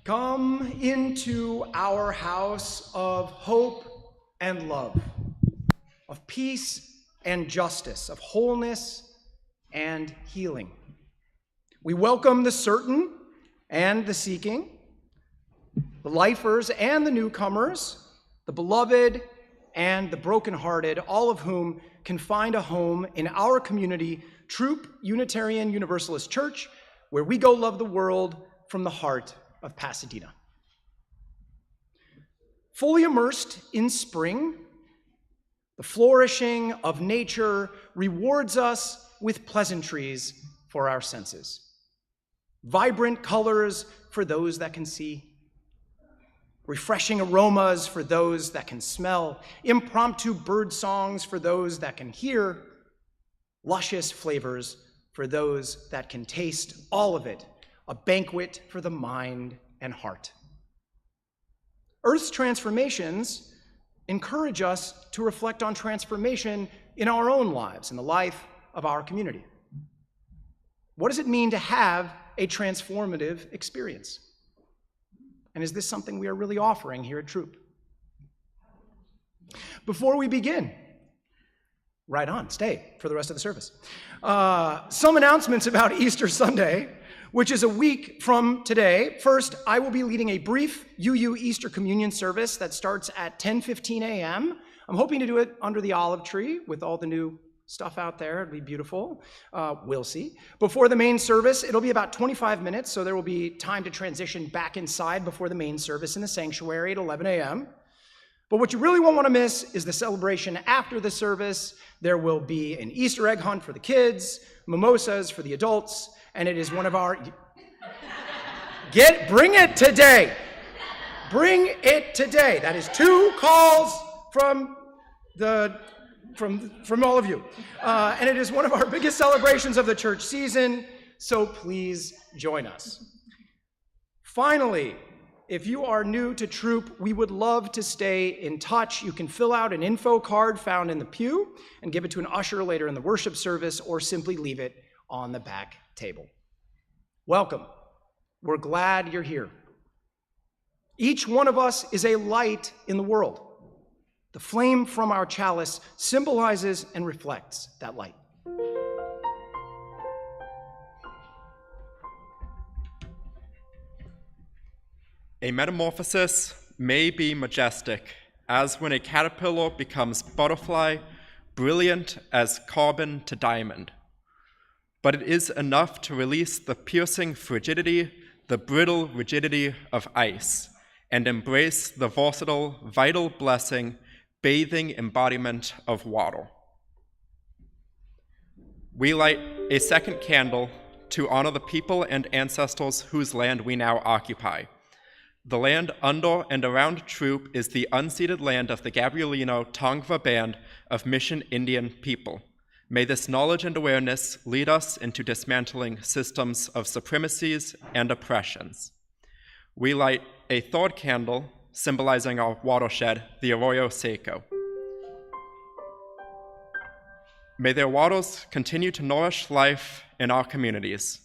Come into our house of hope and love, of peace and justice, of wholeness and healing. We welcome the certain and the seeking, the lifers and the newcomers, the beloved and the brokenhearted, all of whom can find a home in our community, Throop Unitarian Universalist Church, where we go love the world from the heart of Pasadena. Fully immersed in spring, the flourishing of nature rewards us with pleasantries for our senses. Vibrant colors for those that can see, refreshing aromas for those that can smell, impromptu bird songs for those that can hear, luscious flavors for those that can taste, all of it, a banquet for the mind and heart. Earth's transformations encourage us to reflect on transformation in our own lives, in the life of our community. What does it mean to have a transformative experience? And is this something we are really offering here at Throop? Before we begin, right on, stay for the rest of the service. Some announcements about Easter Sunday, which is a week from today. First, I will be leading a brief UU Easter Communion service that starts at 10:15 a.m. I'm hoping to do it under the olive tree with all the new stuff out there. It'd be beautiful. We'll see. Before the main service, it'll be about 25 minutes, so there will be time to transition back inside before the main service in the sanctuary at 11 a.m. But what you really won't want to miss is the celebration after the service. There will be an Easter egg hunt for the kids, mimosas for the adults, and it is one of our... Bring it today. Bring it today. That is 2 calls from all of you. And it is one of our biggest celebrations of the church season, so please join us. Finally, if you are new to Throop, we would love to stay in touch. You can fill out an info card found in the pew and give it to an usher later in the worship service, or simply leave it on the back table. Welcome. We're glad you're here. Each one of us is a light in the world. The flame from our chalice symbolizes and reflects that light. A metamorphosis may be majestic, as when a caterpillar becomes butterfly, brilliant as carbon to diamond. But it is enough to release the piercing frigidity, the brittle rigidity of ice, and embrace the versatile, vital blessing, bathing embodiment of water. We light a second candle to honor the people and ancestors whose land we now occupy. The land under and around Throop is the unceded land of the Gabrielino Tongva Band of Mission Indian people. May this knowledge and awareness lead us into dismantling systems of supremacies and oppressions. We light a third candle symbolizing our watershed, the Arroyo Seco. May their waters continue to nourish life in our communities.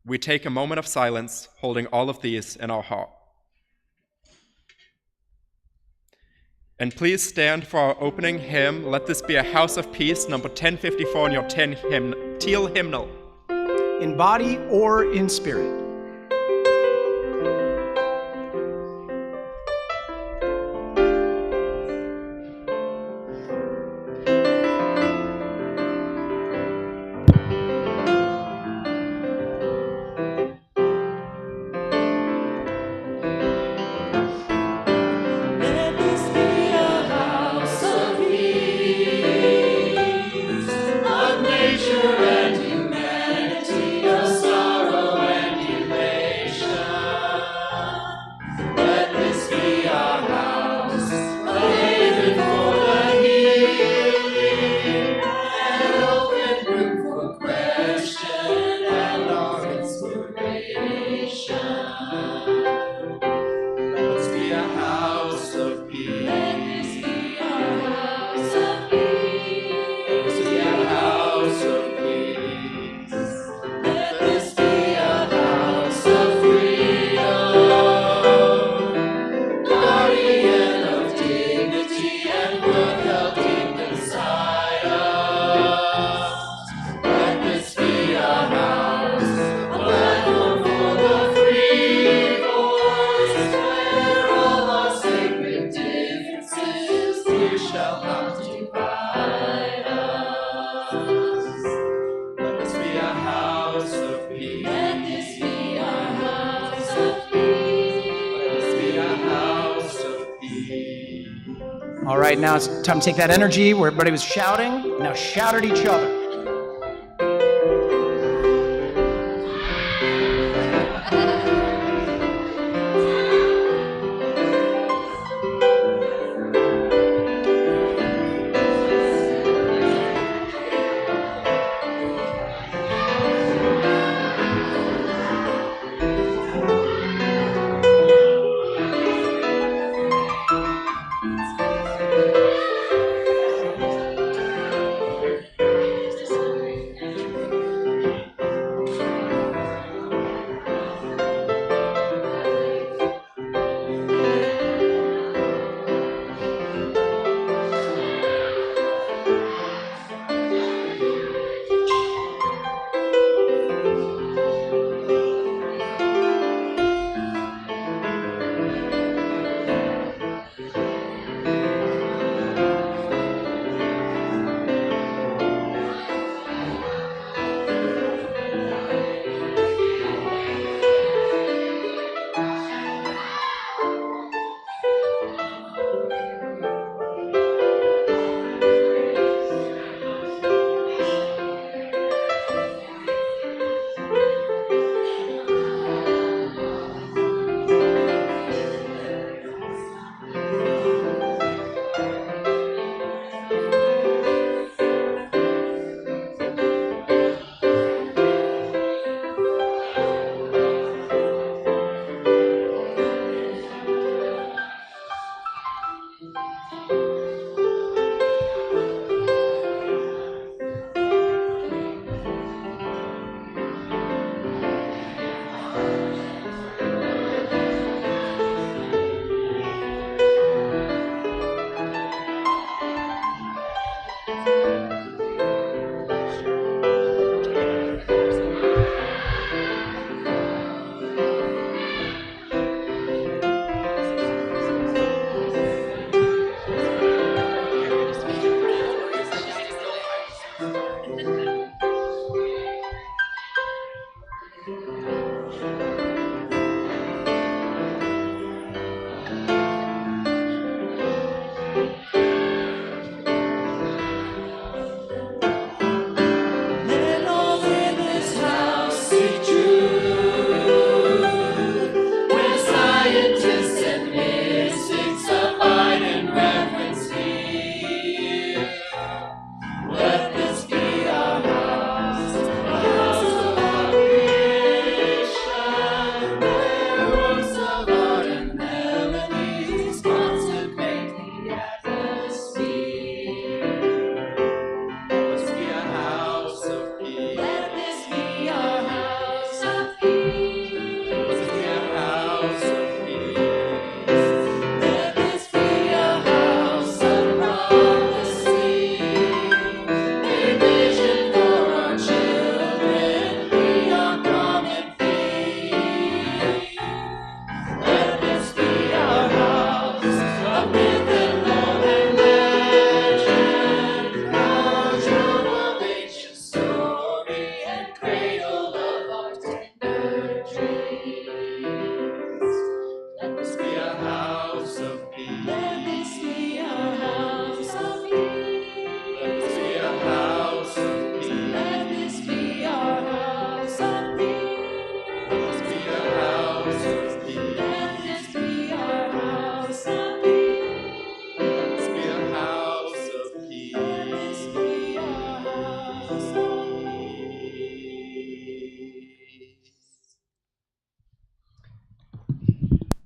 We take a moment of silence, holding all of these in our heart. And please stand for our opening hymn, Let This Be a House of Peace, number 1054 in your teal hymnal. In body or in spirit. Nature and humanity, of sorrow and humanity. All right, now it's time to take that energy where everybody was shouting. Now shout at each other.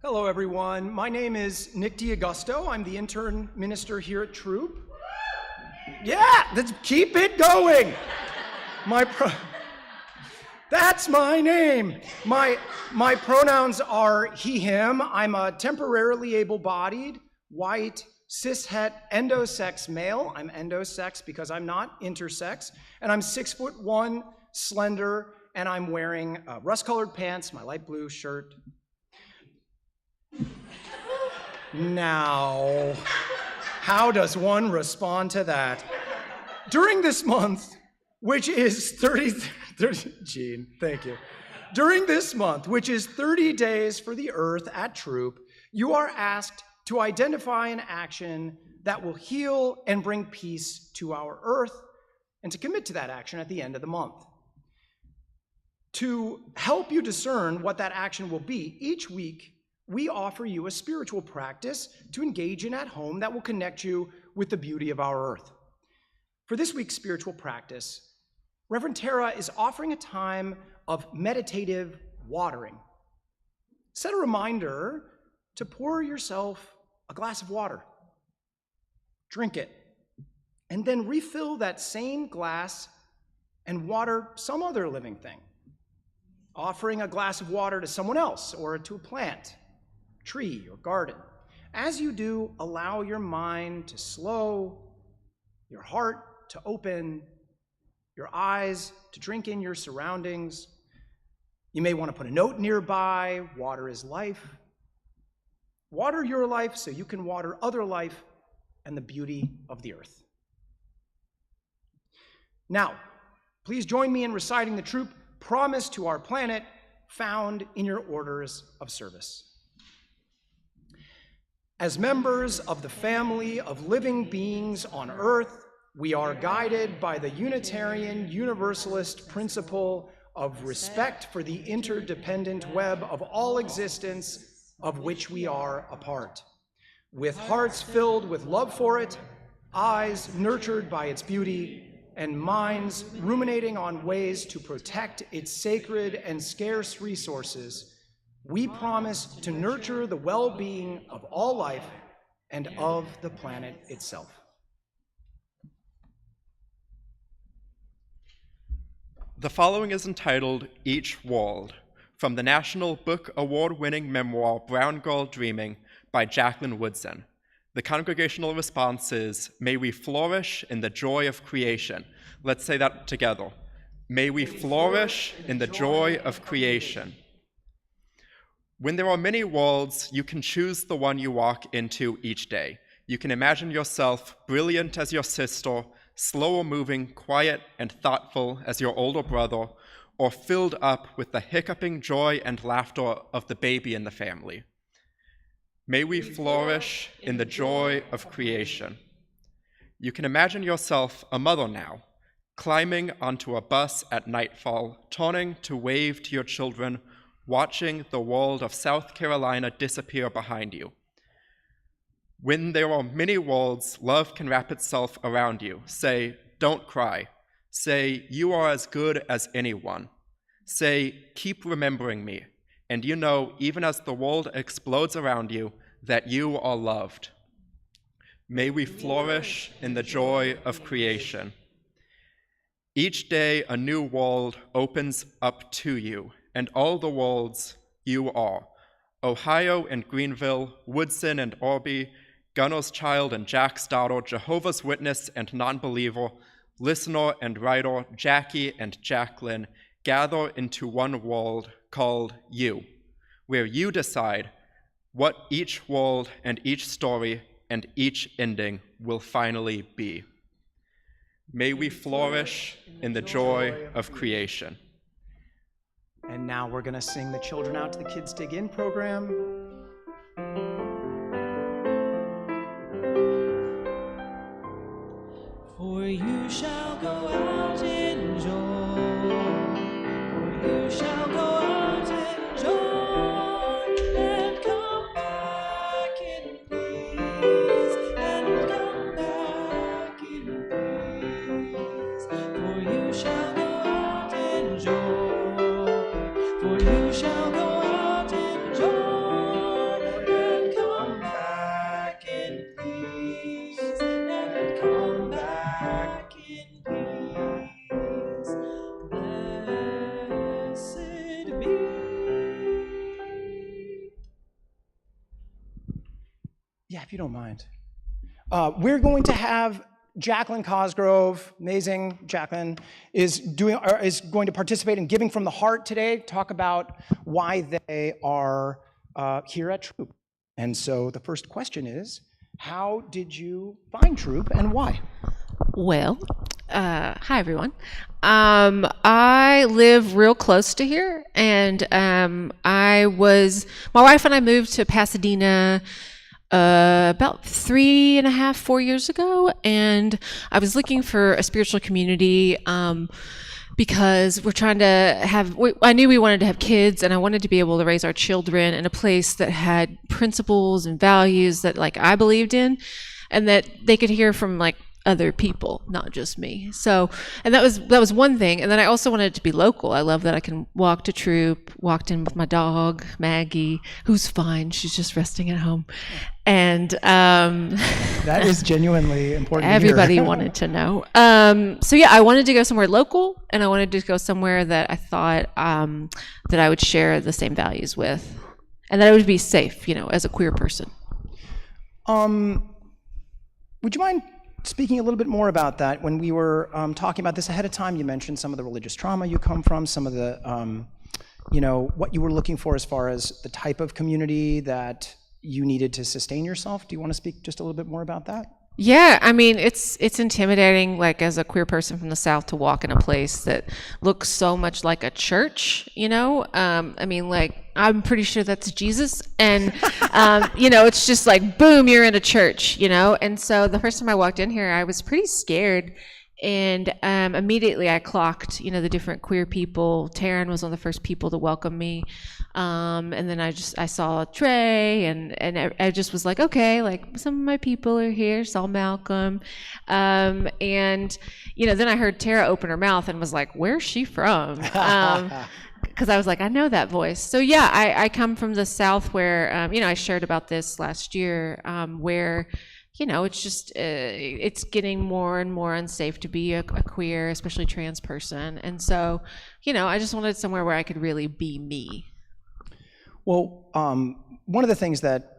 Hello, everyone. My name is Nick D'Augusto. I'm the intern minister here at Throop. Yeah, let's keep it going. That's my name. My pronouns are he, him. I'm a temporarily able-bodied, white, cishet, endosex male. I'm endosex because I'm not intersex. And I'm 6'1", slender, and I'm wearing rust-colored pants, my light blue shirt. Now, how does one respond to that? During this month, which is 30 Gene, thank you. During this month, which is 30 days for the earth at Throop, you are asked to identify an action that will heal and bring peace to our earth, and to commit to that action at the end of the month. To help you discern what that action will be, each week we offer you a spiritual practice to engage in at home that will connect you with the beauty of our earth. For this week's spiritual practice, Reverend Tara is offering a time of meditative watering. Set a reminder to pour yourself a glass of water. Drink it, and then refill that same glass and water some other living thing, offering a glass of water to someone else or to a plant, tree, or garden. As you do, allow your mind to slow, your heart to open, your eyes to drink in your surroundings. You may want to put a note nearby: water is life. Water your life so you can water other life and the beauty of the earth. Now, please join me in reciting the Throop, Promise to Our Planet, found in your orders of service. As members of the family of living beings on earth, we are guided by the Unitarian Universalist principle of respect for the interdependent web of all existence of which we are a part. With hearts filled with love for it, eyes nurtured by its beauty, and minds ruminating on ways to protect its sacred and scarce resources, we promise to nurture the well-being of all life and of the planet itself. The following is entitled Each World, from the National Book Award-winning memoir Brown Girl Dreaming by Jacqueline Woodson. The congregational response is, "May we flourish in the joy of creation." Let's say that together. May we flourish in the joy of creation. When there are many worlds, you can choose the one you walk into each day. You can imagine yourself brilliant as your sister, slower moving, quiet, and thoughtful as your older brother, or filled up with the hiccuping joy and laughter of the baby in the family. May we flourish in the joy of creation. You can imagine yourself a mother now, climbing onto a bus at nightfall, turning to wave to your children, watching the world of South Carolina disappear behind you. When there are many worlds, love can wrap itself around you. Say, "Don't cry." Say, "You are as good as anyone." Say, "Keep remembering me." And you know, even as the world explodes around you, that you are loved. May we flourish in the joy of creation. Each day, a new world opens up to you, and all the worlds you are. Ohio and Greenville, Woodson and Orby, Gunner's Child and Jack's daughter, Jehovah's Witness and non-believer, listener and writer, Jackie and Jacqueline, gather into one world called you, where you decide what each world and each story and each ending will finally be. May we flourish in the joy of creation. And now we're going to sing the Children Out to the Kids Dig In program. For you shall go out in joy, for you shall go out in joy, and come back in peace, and come back in peace. For you shall go out in joy, for you shall go out in joy, and come back in peace, and come back in peace. Blessed be. Yeah, if you don't mind. We're going to have Jacqueline Cosgrove, amazing Jacqueline, is going to participate in Giving from the Heart today, talk about why they are here at Throop. And so the first question is, how did you find Throop and why? Well, hi everyone. I live real close to here, and my wife and I moved to Pasadena about 3.5, 4 years ago, and I was looking for a spiritual community because we're trying to have. I knew we wanted to have kids, and I wanted to be able to raise our children in a place that had principles and values that like I believed in, and that they could hear from like other people, not just me. So, and that was one thing. And then I also wanted it to be local. I love that I can walk to Throop, walked in with my dog, Maggie, who's fine. She's just resting at home. And That is genuinely important. everybody wanted to know. So yeah, I wanted to go somewhere local, and I wanted to go somewhere that I thought that I would share the same values with, and that I would be safe, as a queer person. Would you mind speaking a little bit more about that? When we were talking about this ahead of time, you mentioned some of the religious trauma you come from, some of the, what you were looking for as far as the type of community that you needed to sustain yourself. Do you want to speak just a little bit more about that? Yeah, I mean, it's intimidating, like as a queer person from the South, to walk in a place that looks so much like a church, I mean, like, I'm pretty sure that's Jesus. And, it's just like, boom, you're in a church, And so the first time I walked in here, I was pretty scared. And immediately I clocked, the different queer people. Taryn was one of the first people to welcome me. And then I saw Trey, and I just was like, okay, like some of my people are here. Saw Malcolm. And, then I heard Tara open her mouth and was like, where's she from? Because I was like, I know that voice. So yeah, I come from the South where, I shared about this last year, where it's just, it's getting more and more unsafe to be a queer, especially trans person. And so, I just wanted somewhere where I could really be me. Well, one of the things that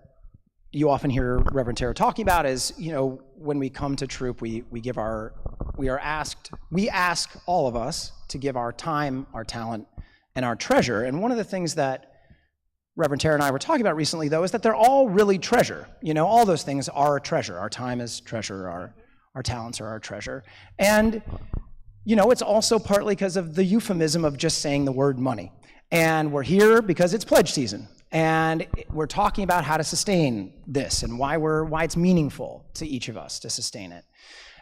you often hear Reverend Tara talking about is, when we come to Throop, we ask all of us to give our time, our talent, and our treasure. And one of the things that Reverend Tara and I were talking about recently, though, is that they're all really treasure. All those things are a treasure. Our time is treasure. Our talents are our treasure. And, it's also partly because of the euphemism of just saying the word money. And we're here because it's pledge season. And we're talking about how to sustain this and why it's meaningful to each of us to sustain it.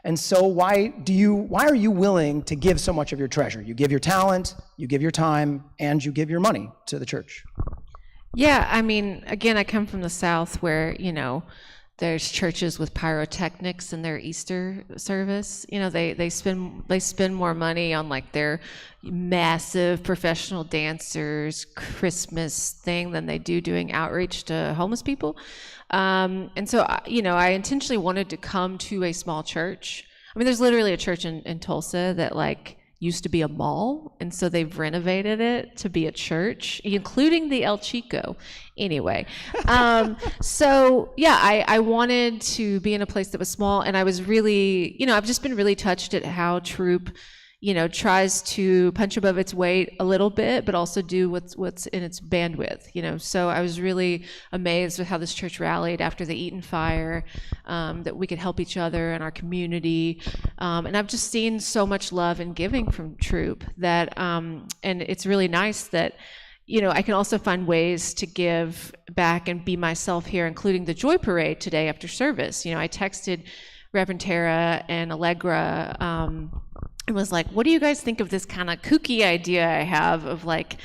And so why are you willing to give so much of your treasure? You give your talent, you give your time, and you give your money to the church. Yeah, I mean, again, I come from the South where, there's churches with pyrotechnics in their Easter service. They spend more money on like their massive professional dancers Christmas thing than they do doing outreach to homeless people. And so, I intentionally wanted to come to a small church. I mean, there's literally a church in Tulsa that like used to be a mall, and so they've renovated it to be a church, including the El Chico. Anyway, so yeah, I wanted to be in a place that was small, and I was really, I've just been really touched at how Throop, tries to punch above its weight a little bit, but also do what's in its bandwidth, So I was really amazed with how this church rallied after the Eaton fire, that we could help each other in our community. And I've just seen so much love and giving from Throop that, and it's really nice that, I can also find ways to give back and be myself here, including the Joy Parade today after service. I texted Reverend Tara and Allegra, and was like, what do you guys think of this kind of kooky idea I have of like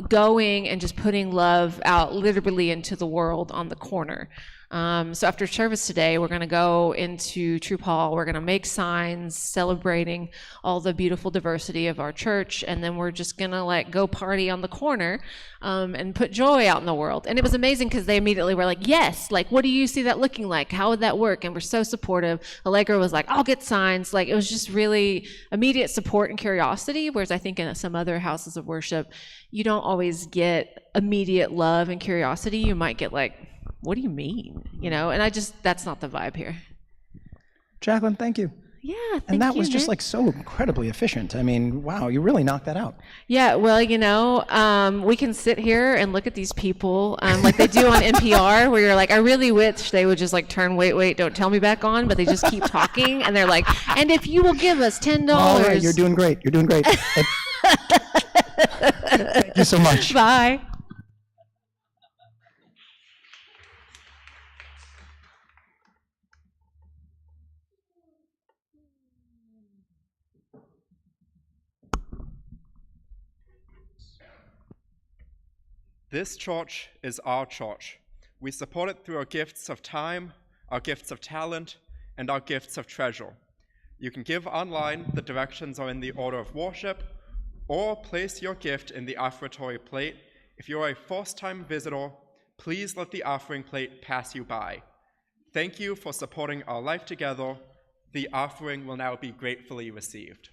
going and just putting love out literally into the world on the corner? So after service today, we're going to go into Throop Hall. We're going to make signs celebrating all the beautiful diversity of our church, and then we're just going to like go party on the corner and put joy out in the world. And it was amazing because they immediately were like, yes, like what do you see that looking like? How would that work? And we're so supportive. Allegra was like, I'll get signs. Like it was just really immediate support and curiosity, whereas I think in some other houses of worship, you don't always get immediate love and curiosity. You might get like, what do you mean? And that's not the vibe here. Jacqueline, thank you. Yeah, and that was just like so incredibly efficient. I mean, wow, you really knocked that out. Yeah, well, we can sit here and look at these people like they do on NPR, where you're like, I really wish they would just like turn wait, don't tell me back on, but they just keep talking, and they're like, and if you will give us $10. All right, you're doing great. Thank you so much. Bye. This church is our church. We support it through our gifts of time, our gifts of talent, and our gifts of treasure. You can give online. The directions are in the order of worship, or place your gift in the offertory plate. If you are a first-time visitor, please let the offering plate pass you by. Thank you for supporting our life together. The offering will now be gratefully received.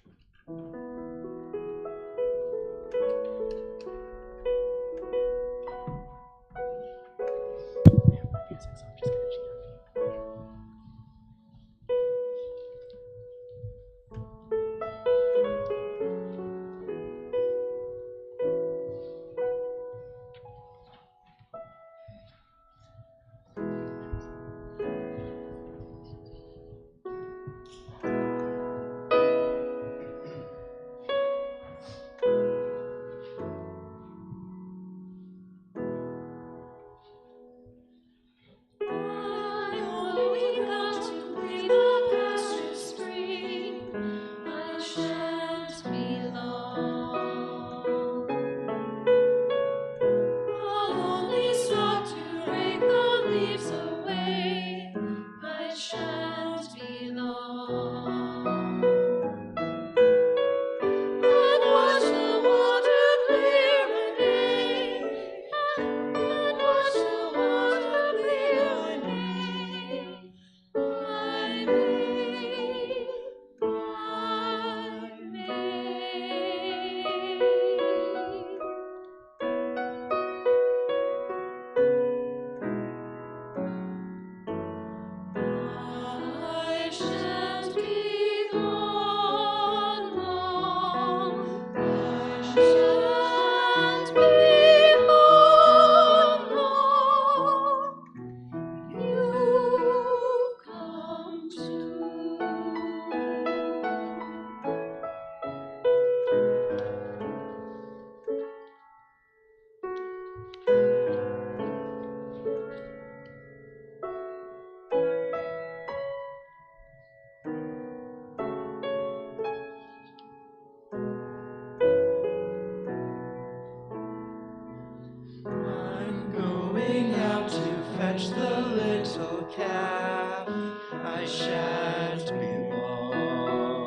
I'm going out to fetch the little calf. I shan't be long.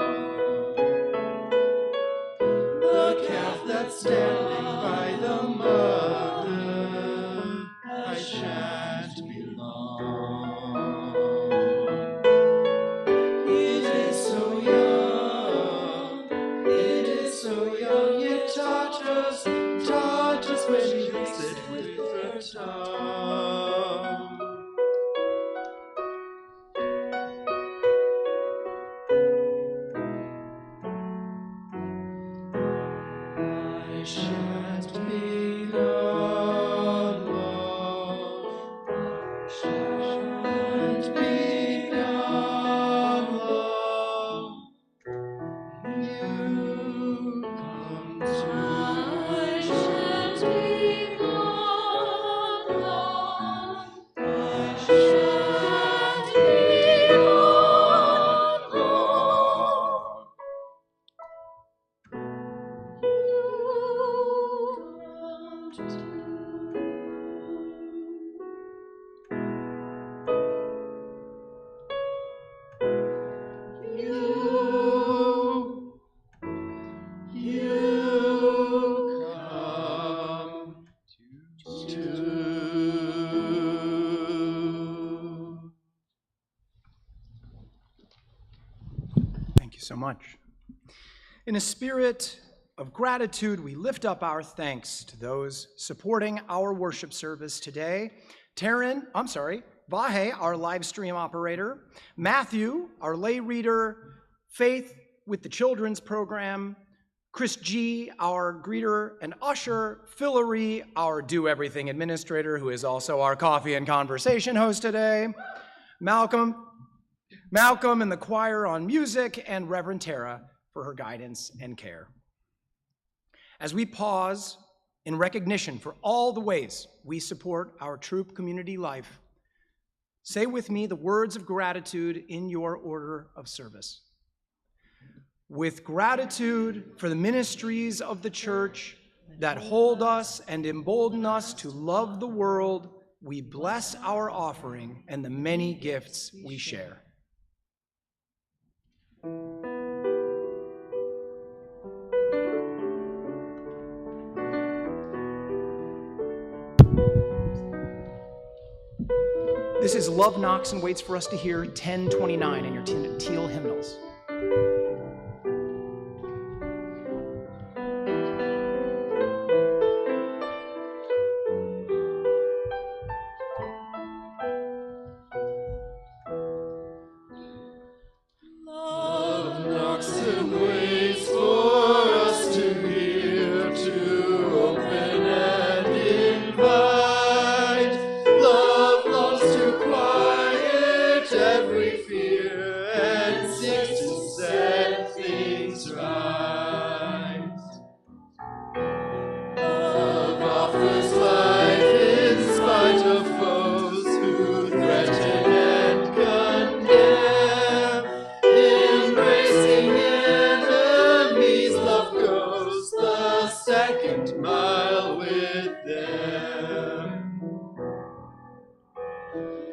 The calf that's standing by the mother. I shan't be long. It is so young. It is so young. It totters when you licks it with her tongue. I shan't be gone long. I shan't be gone long. You come to. I shan't be gone long. I shan't be gone long. Thank you so much. In a spirit of gratitude, we lift up our thanks to those supporting our worship service today. Vahe, our live stream operator, Matthew, our lay reader, Faith with the children's program, Chris G., our greeter and usher, Fillory, our do-everything administrator, who is also our coffee and conversation host today, Malcolm in the choir on music, and Reverend Tara for her guidance and care. As we pause in recognition for all the ways we support our Throop community life, say with me the words of gratitude in your order of service. With gratitude for the ministries of the church, that hold us and embolden us to love the world, we bless our offering and the many gifts we share. This is Love Knocks and Waits for us to hear 1029 in your teal hymnals. Love knocks and waits for us to hear, to open and invite. Love loves to quiet every fear and seeks to set things right. Love offers life in spite of foes who threaten and condemn. Embracing enemies, love goes the second mile with them.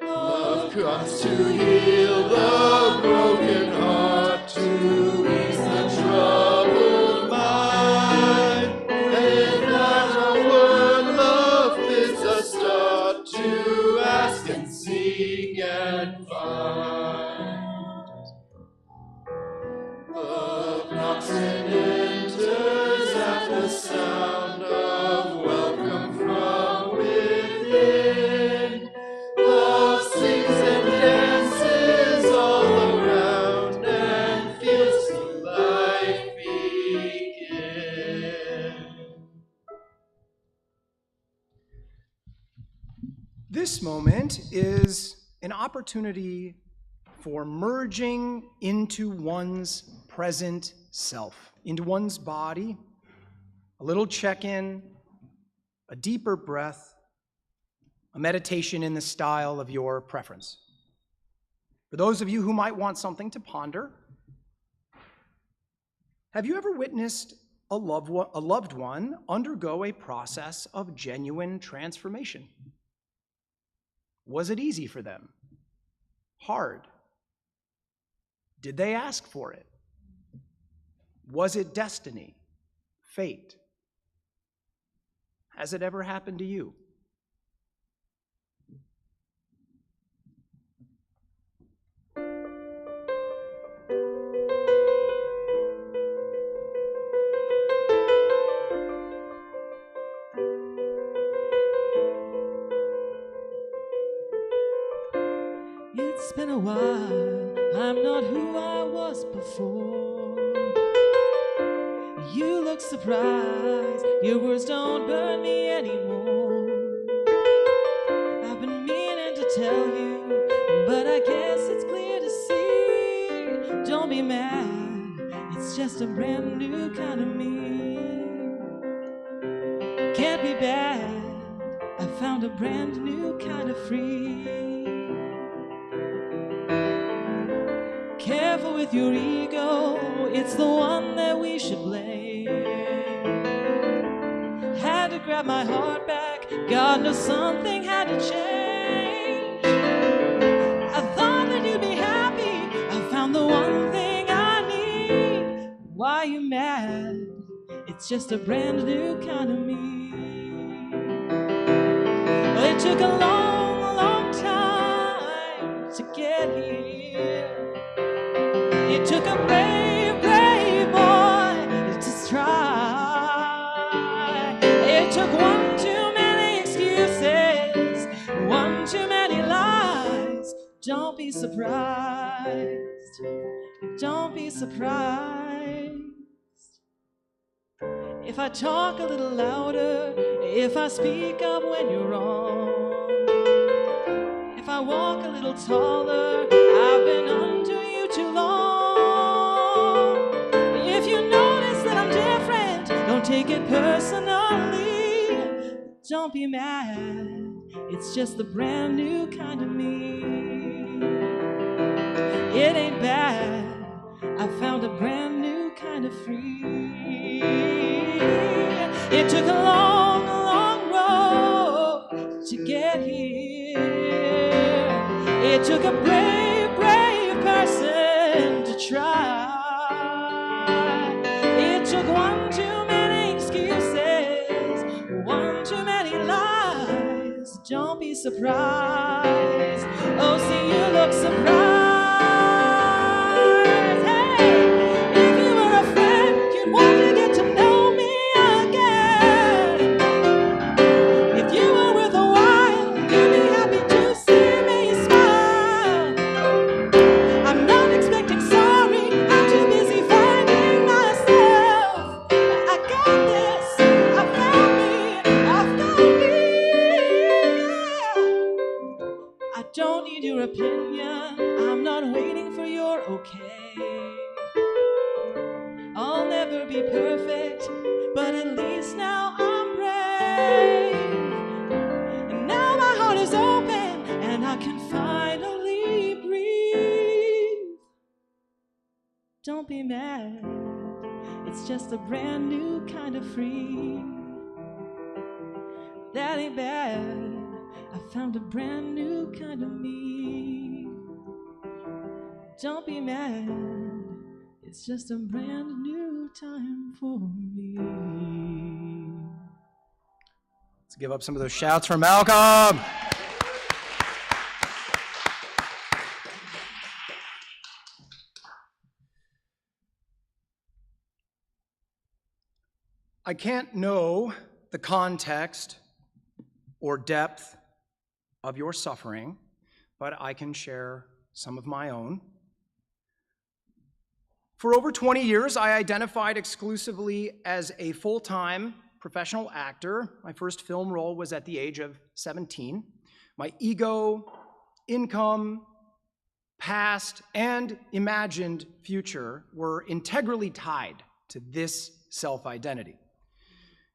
Love comes to heal the broken heart, to ease the troubled mind. And not a word, love bids us start to ask and seek and find. Love knocks and enters at the sound of welcome from within. Love sings and dances all around and feels the life begin. This moment is an opportunity for merging into one's present self, into one's body, a little check-in, a deeper breath, a meditation in the style of your preference. For those of you who might want something to ponder, have you ever witnessed a loved one undergo a process of genuine transformation? Was it easy for them? Hard? Did they ask for it? Was it destiny? Fate? Has it ever happened to you? It's been a while, I'm not who I was before. You look surprised, your words don't burn me anymore. I've been meaning to tell you, but I guess it's clear to see. Don't be mad, it's just a brand new kind of me. Can't be bad, I found a brand new kind of free. Careful with your ego, it's the one that we should blame. Had to grab my heart back, God knows something had to change. I thought that you'd be happy, I found the one thing I need. Why you mad? It's just a brand new kind of me. It took a long, long time to get here. It took a brave, brave boy to try. It took one too many excuses, one too many lies. Don't be surprised. Don't be surprised. If I talk a little louder, if I speak up when you're wrong, if I walk a little taller, I've been under you too long. If you notice that I'm different, don't take it personally. Don't be mad, it's just the brand new kind of me. It ain't bad, I found a brand new kind of free. It took took a long, long road to get here. It took a brave, brave person to try. It took one too many excuses, one too many lies. Don't be surprised. Oh, see, you look surprised. Opinion, I'm not waiting for your okay. I'll never be perfect, but at least now I'm brave. And now my heart is open, and I can finally breathe. Don't be mad, it's just a brand new kind of free. That ain't bad, I found a brand new kind of me. Don't be mad, it's just a brand new time for me. Let's give up some of those shouts for Malcolm. I can't know the context or depth of your suffering, but I can share some of my own. For over 20 years, I identified exclusively as a full-time professional actor. My first film role was at the age of 17. My ego, income, past, and imagined future were integrally tied to this self-identity.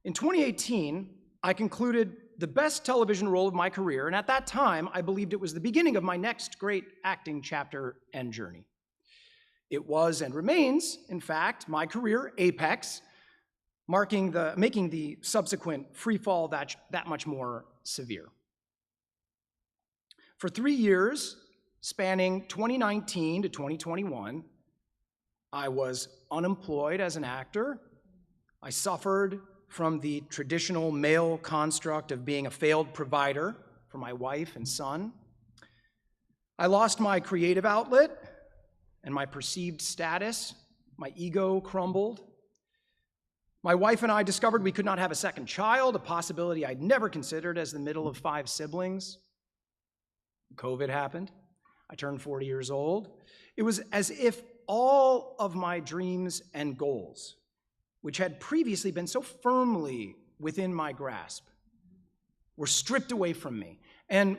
In 2018, I concluded the best television role of my career, and at that time, I believed it was the beginning of my next great acting chapter and journey. It was and remains, in fact, my career apex, making the subsequent free fall that much more severe. For 3 years, spanning 2019 to 2021, I was unemployed as an actor. I suffered from the traditional male construct of being a failed provider for my wife and son. I lost my creative outlet and my perceived status. My ego crumbled. My wife and I discovered we could not have a second child, a possibility I'd never considered as the middle of 5 siblings. COVID happened. I turned 40 years old. It was as if all of my dreams and goals, which had previously been so firmly within my grasp, were stripped away from me. And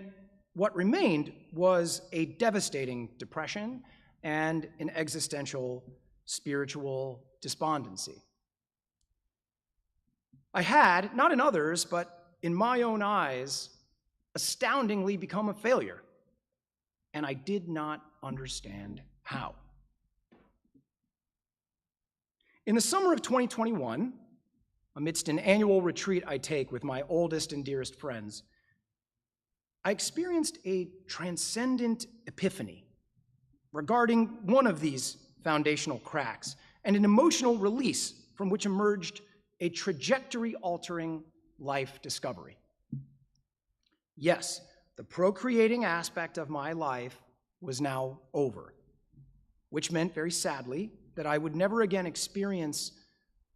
what remained was a devastating depression and an existential spiritual despondency. I had, not in others, but in my own eyes, astoundingly become a failure, and I did not understand how. In the summer of 2021, amidst an annual retreat I take with my oldest and dearest friends, I experienced a transcendent epiphany regarding one of these foundational cracks and an emotional release from which emerged a trajectory-altering life discovery. Yes, the procreating aspect of my life was now over, which meant, very sadly, that I would never again experience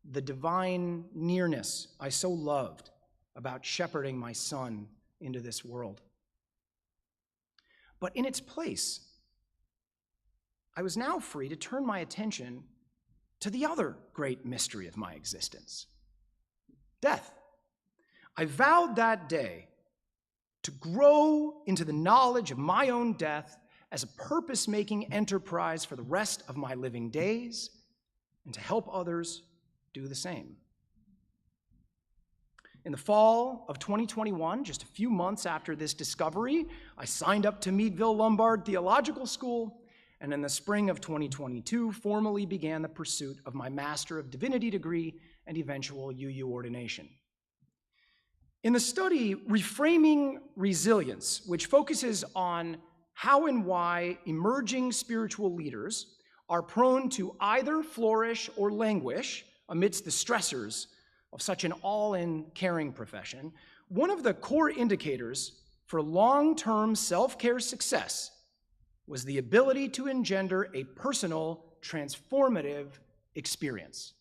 the divine nearness I so loved about shepherding my son into this world. But in its place, I was now free to turn my attention to the other great mystery of my existence, death. I vowed that day to grow into the knowledge of my own death as a purpose-making enterprise for the rest of my living days, and to help others do the same. In the fall of 2021, just a few months after this discovery, I signed up to Meadville Lombard Theological School, and in the spring of 2022, formally began the pursuit of my Master of Divinity degree and eventual UU ordination. In the study, Reframing Resilience, which focuses on how and why emerging spiritual leaders are prone to either flourish or languish amidst the stressors of such an all-in caring profession, one of the core indicators for long-term self-care success was the ability to engender a personal, transformative experience.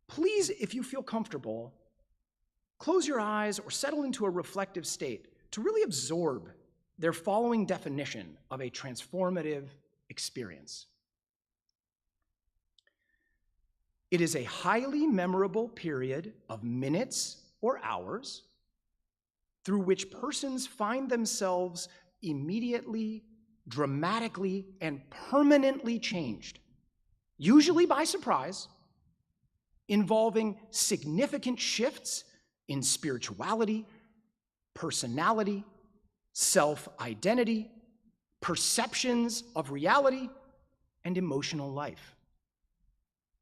Please, if you feel comfortable, close your eyes or settle into a reflective state to really absorb their following definition of a transformative experience. It is a highly memorable period of minutes or hours through which persons find themselves immediately, dramatically, and permanently changed, usually by surprise, involving significant shifts in spirituality, personality, self-identity, perceptions of reality, and emotional life.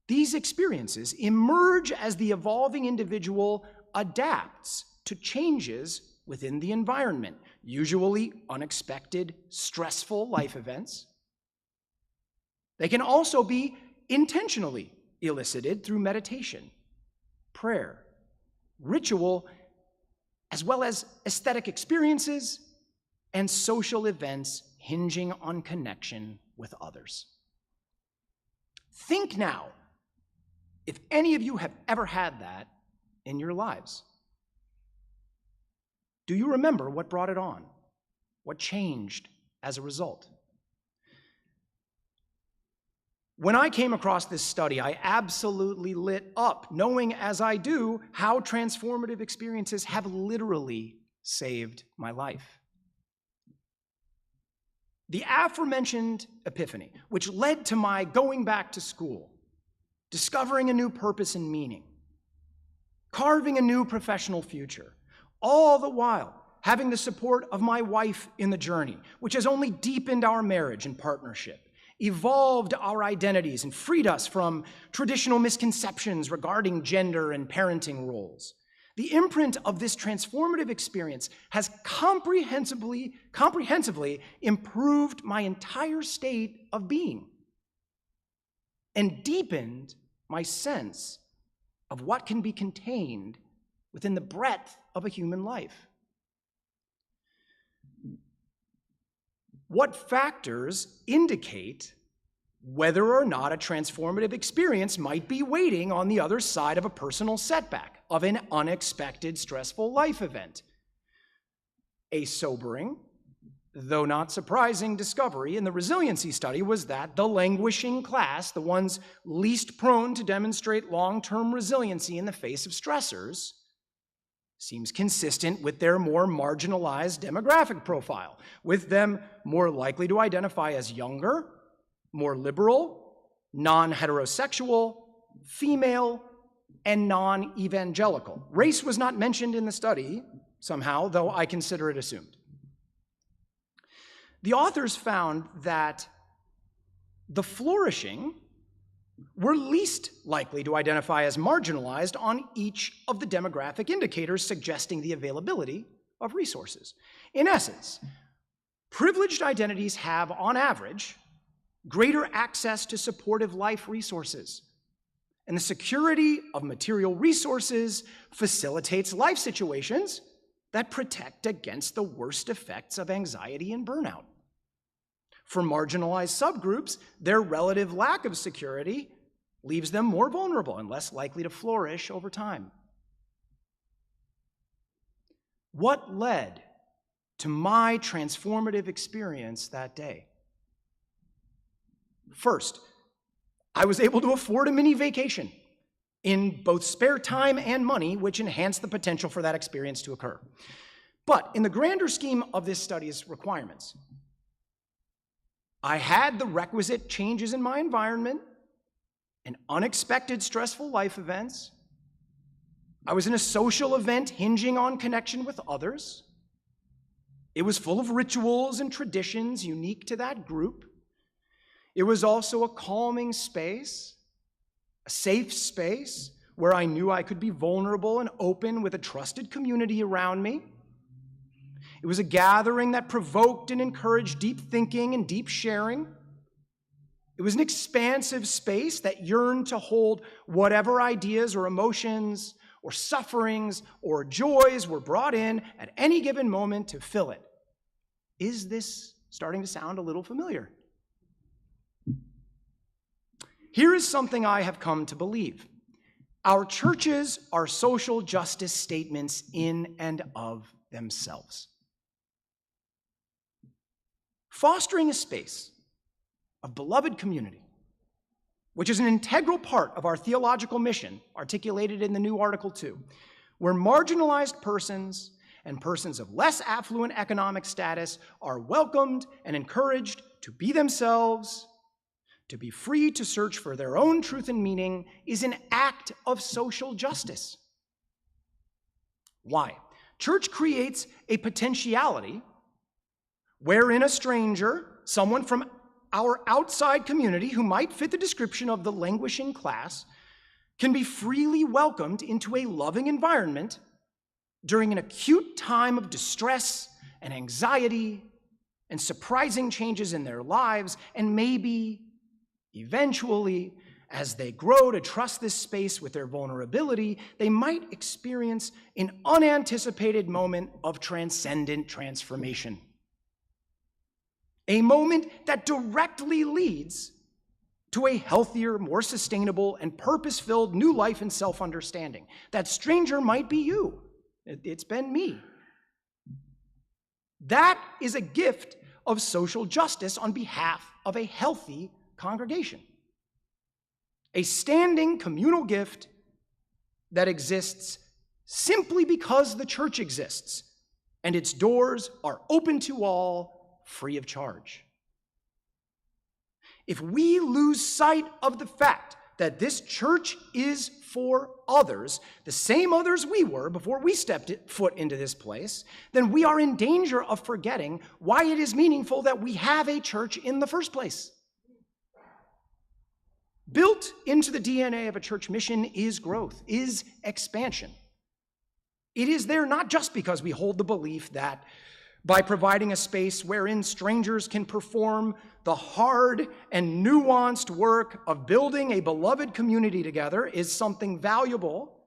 These experiences emerge as the evolving individual adapts to changes within the environment, usually unexpected, stressful life events. They can also be intentionally elicited through meditation, prayer, ritual, as well as aesthetic experiences and social events hinging on connection with others. Think now if any of you have ever had that in your lives. Do you remember what brought it on? What changed as a result? When I came across this study, I absolutely lit up, knowing as I do how transformative experiences have literally saved my life. The aforementioned epiphany, which led to my going back to school, discovering a new purpose and meaning, carving a new professional future, all the while having the support of my wife in the journey, which has only deepened our marriage and partnership, evolved our identities, and freed us from traditional misconceptions regarding gender and parenting roles. The imprint of this transformative experience has comprehensively improved my entire state of being and deepened my sense of what can be contained within the breadth of a human life. What factors indicate whether or not a transformative experience might be waiting on the other side of a personal setback, of an unexpected stressful life event? A sobering, though not surprising, discovery in the resiliency study was that the languishing class, the ones least prone to demonstrate long-term resiliency in the face of stressors, seems consistent with their more marginalized demographic profile, with them more likely to identify as younger, more liberal, non-heterosexual, female, and non-evangelical. Race was not mentioned in the study somehow, though I consider it assumed. The authors found that the flourishing were least likely to identify as marginalized on each of the demographic indicators suggesting the availability of resources. In essence, privileged identities have, on average, greater access to supportive life resources, and the security of material resources facilitates life situations that protect against the worst effects of anxiety and burnout. For marginalized subgroups, their relative lack of security leaves them more vulnerable and less likely to flourish over time. What led to my transformative experience that day? First, I was able to afford a mini vacation in both spare time and money, which enhanced the potential for that experience to occur. But in the grander scheme of this study's requirements, I had the requisite changes in my environment and unexpected stressful life events. I was in a social event hinging on connection with others. It was full of rituals and traditions unique to that group. It was also a calming space, a safe space, where I knew I could be vulnerable and open with a trusted community around me. It was a gathering that provoked and encouraged deep thinking and deep sharing. It was an expansive space that yearned to hold whatever ideas or emotions or sufferings or joys were brought in at any given moment to fill it. Is this starting to sound a little familiar? Here is something I have come to believe. Our churches are social justice statements in and of themselves. Fostering a space of beloved community, which is an integral part of our theological mission articulated in the new Article 2, where marginalized persons and persons of less affluent economic status are welcomed and encouraged to be themselves, to be free to search for their own truth and meaning, is an act of social justice. Why? Church creates a potentiality wherein a stranger, someone from our outside community who might fit the description of the languishing class, can be freely welcomed into a loving environment during an acute time of distress and anxiety and surprising changes in their lives, and maybe, eventually, as they grow to trust this space with their vulnerability, they might experience an unanticipated moment of transcendent transformation. A moment that directly leads to a healthier, more sustainable, and purpose-filled new life and self-understanding. That stranger might be you. It's been me. That is a gift of social justice on behalf of a healthy congregation. A standing communal gift that exists simply because the church exists, and its doors are open to all, free of charge. If we lose sight of the fact that this church is for others, the same others we were before we stepped foot into this place, then we are in danger of forgetting why it is meaningful that we have a church in the first place. Built into the DNA of a church mission is growth, is expansion. It is there not just because we hold the belief that by providing a space wherein strangers can perform the hard and nuanced work of building a beloved community together is something valuable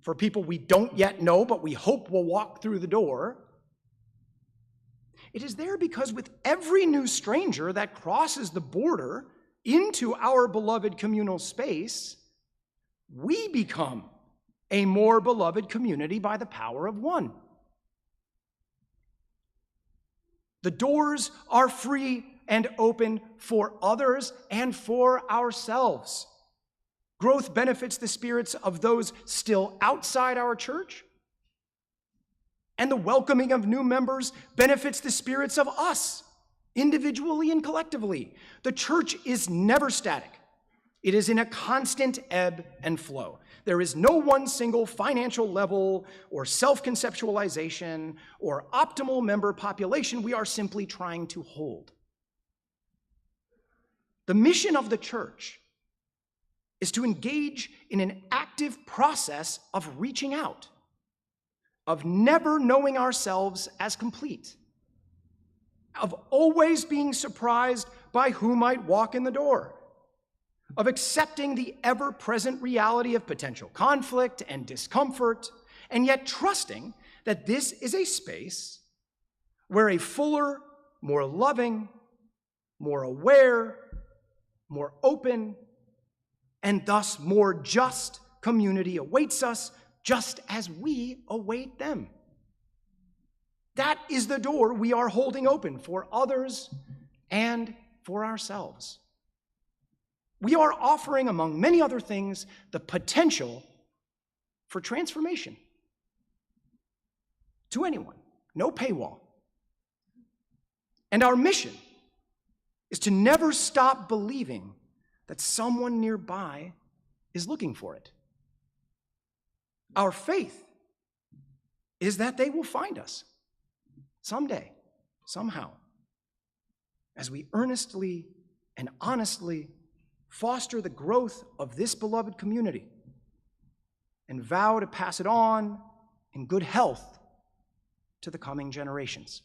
for people we don't yet know but we hope will walk through the door. It is there because with every new stranger that crosses the border into our beloved communal space, we become a more beloved community by the power of one. The doors are free and open for others and for ourselves. Growth benefits the spirits of those still outside our church, and the welcoming of new members benefits the spirits of us, individually and collectively. The church is never static. It is in a constant ebb and flow. There is no one single financial level or self-conceptualization or optimal member population we are simply trying to hold. The mission of the church is to engage in an active process of reaching out, of never knowing ourselves as complete, of always being surprised by who might walk in the door, of accepting the ever-present reality of potential conflict and discomfort, and yet trusting that this is a space where a fuller, more loving, more aware, more open, and thus more just community awaits us, just as we await them. That is the door we are holding open for others and for ourselves. We are offering, among many other things, the potential for transformation to anyone, no paywall. And our mission is to never stop believing that someone nearby is looking for it. Our faith is that they will find us someday, somehow, as we earnestly and honestly foster the growth of this beloved community and vow to pass it on in good health to the coming generations.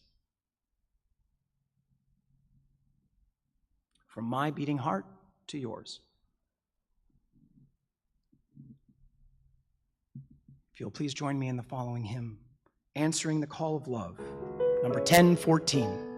From my beating heart to yours. If you'll please join me in the following hymn, Answering the Call of Love, number 1014.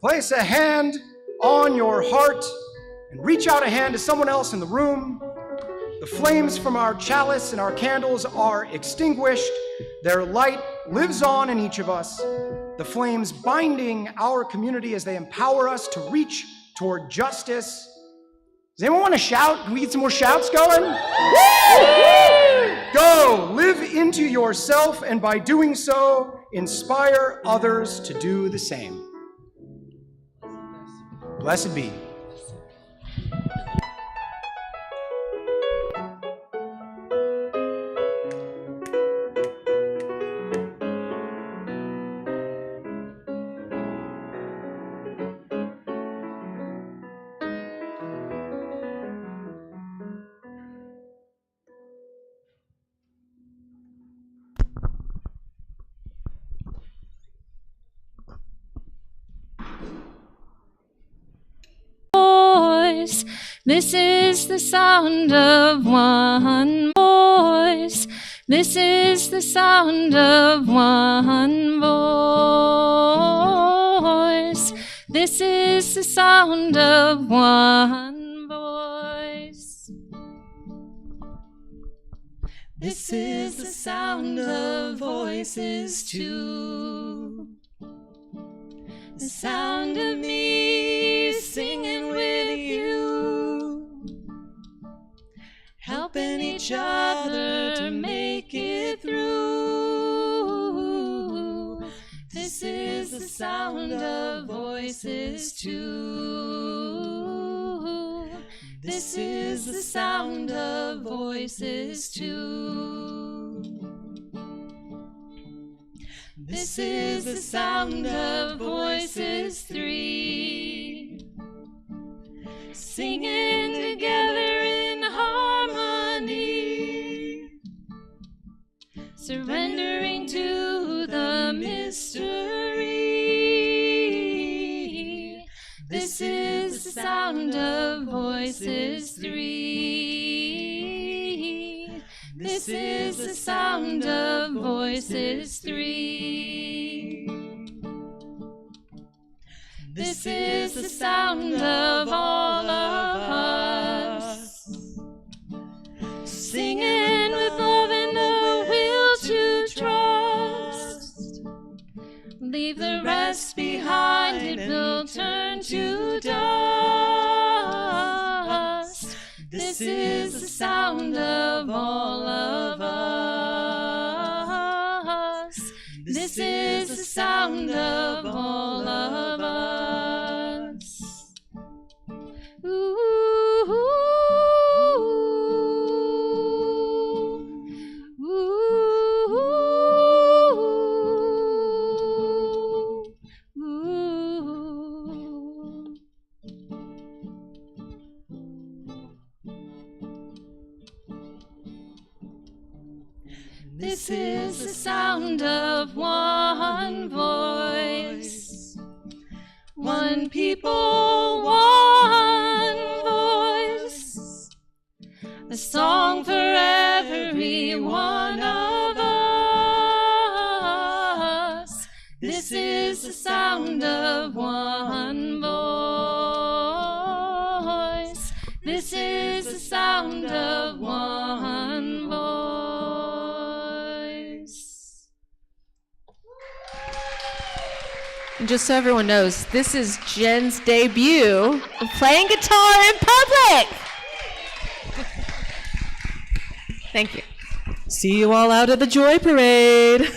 Place a hand on your heart and reach out a hand to someone else in the room. The flames from our chalice and our candles are extinguished. Their light lives on in each of us. The flames binding our community as they empower us to reach toward justice. Does anyone want to shout? Can we get some more shouts going? Go, live into yourself, and by doing so, inspire others to do the same. Blessed be. This is the sound of one voice. This is the sound of one voice. This is the sound of one voice. This is the sound of voices too. The sound of me singing with you, helping each other to make it through. This is the sound of voices too. This is the sound of voices too. This is the sound of voices three, singing together in harmony, surrendering to the mystery. Voices 3. This is the sound of Voices 3. This is the sound of all of us, singing with love and the will to trust. Leave the rest behind, it will turn to dust. This is the sound of all of us. This is the sound of all of us. Ooh, ooh, ooh, ooh. This is the sound of one voice, one people, one voice, a song for every one of us. This is the sound of one voice. This is the sound of one voice. And just so everyone knows, this is Jen's debut of playing guitar in public. Thank you. See you all out at the Joy Parade.